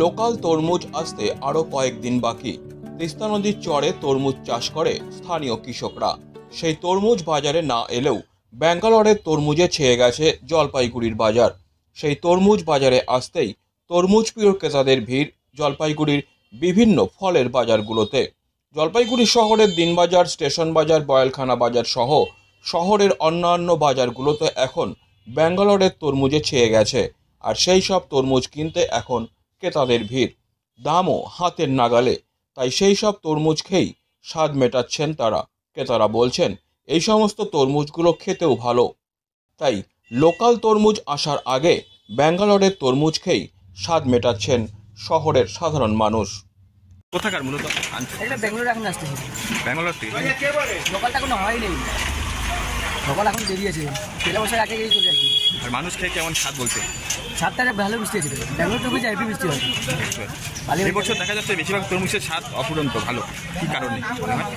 Local তরমুজ আসতে আরও কয়েকদিন বাকি। তিস্তা নদীর চরে তরমুজ চাষ করে স্থানীয় কৃষকরা। সেই তরমুজ বাজারে না এলেও ব্যাঙ্গালোরের তরমুজে ছেয়ে গেছে জলপাইগুড়ির বাজার। সেই তরমুজ বাজারে আসতেই তরমুজ প্রিয় ক্রেতাদের ভিড় জলপাইগুড়ির বিভিন্ন ফলের বাজারগুলোতে। জলপাইগুড়ি শহরের দিনবাজার, স্টেশন বাজার, বয়ালখানা বাজার সহ শহরের অন্যান্য বাজারগুলোতে এখন ব্যাঙ্গালোরের তরমুজে ছেয়ে গেছে। আর সেই সব তরমুজ কিনতে এখন ক্রেতাদের ভিড়, দামও হাতের নাগালে। তাই সেই সব তরমুজ খেয়েই স্বাদ মেটাচ্ছেন তারা। ক্রেতারা বলছেন এই সমস্ত তরমুজগুলো খেতেও ভালো। তাই লোকাল তরমুজ আসার আগে ব্যাঙ্গালোরের তরমুজ খেয়েই স্বাদ মেটাচ্ছেন শহরের সাধারণ মানুষ। কোথাকার মূলত এটা ব্যাঙ্গালোর এখন আসতেছে। ব্যাঙ্গালোর থেকে লোকালটা কোনো হয়নি, লোকাল এখন বেরিয়েছে। তেলা বছর আগে গিয়ে চলে আসছে। আর মানুষ খেয়ে কেমন স্বাদ বলছে? স্বাদটা ভালো বৃষ্টি আছে, ব্যাঙ্গালোর তো বুঝে হেভি বৃষ্টি হয়। এই বছর দেখা যাচ্ছে বেশিরভাগ তরমুজের স্বাদ অফুরন্ত ভালো। কি কারণে মনে হয়?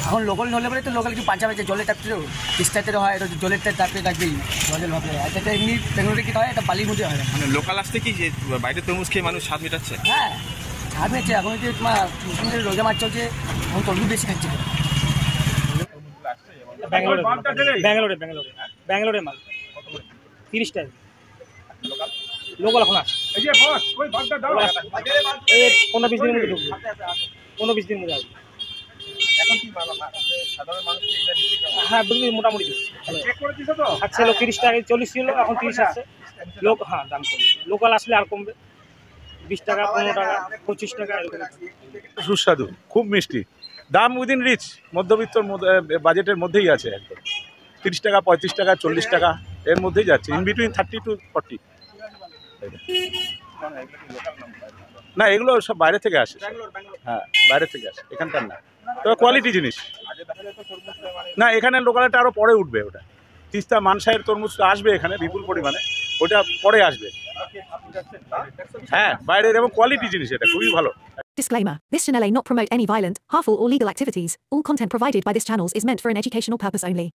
এখন লোকাল হলে পরে তো লোকাল একটু পাঞ্চাবে জলের টাপতেও তিস্তাতে হয়, এটা জলের টাপতে থাকবেই জলের ভাবে। আর এটা এমনি ব্যাঙ্গালোরে কি হয়, এটা বালির মধ্যে হয় না। মানে লোকাল আসতে কি যে বাইরে তরমুজ খেয়ে মানুষ স্বাদ মেটাচ্ছে? হ্যাঁ, স্বাদ মেটছে। এখন যে তোমার মুসলিমদের রোজা মাছ চলছে, এখন তরমুজ বেশি খাচ্ছে। ব্যাঙ্গালোরে মাল 30 টাকা লোকাল এখন আসছে। এই 15-20 দিনের মধ্যে ঢুকবে, 15-20 দিনের মধ্যে আসবে। হ্যাঁ, বিক্রি মোটামুটি থাকছে। লোক 30 টাকা 40 ছিল, এখন 30 আসছে লোক। হ্যাঁ, দাম কমবে। লোকাল আসলে আর কমবে, 20 টাকা, 15 টাকা, 25 টাকা এরকম। সুস্বাদু, খুব মিষ্টি, দাম উইদিন রিচ, মধ্যবিত্তর বাজেটের মধ্যেই আছে। একদম 30 টাকা, 35 টাকা, 40 টাকা এর মধ্যেই যাচ্ছে, ইন বিটুইন 30 to 40। না, এগুলো সব বাইরে থেকে আসে। হ্যাঁ, বাইরে থেকে আসে, এখানকার না। তবে কোয়ালিটি জিনিস। না, এখানে লোকালটা আরও পরে উঠবে। ওটা তিস্তা মানসাইয়ের তরমুজটা আসবে এখানে বিপুল পরিমাণে, ওটা পরে আসবে। হ্যাঁ, বাইরের এবং কোয়ালিটি জিনিস, এটা খুবই ভালো। Disclaimer. This channel may not promote any violent, harmful or legal activities. All content provided by this channel is meant for an educational purpose only.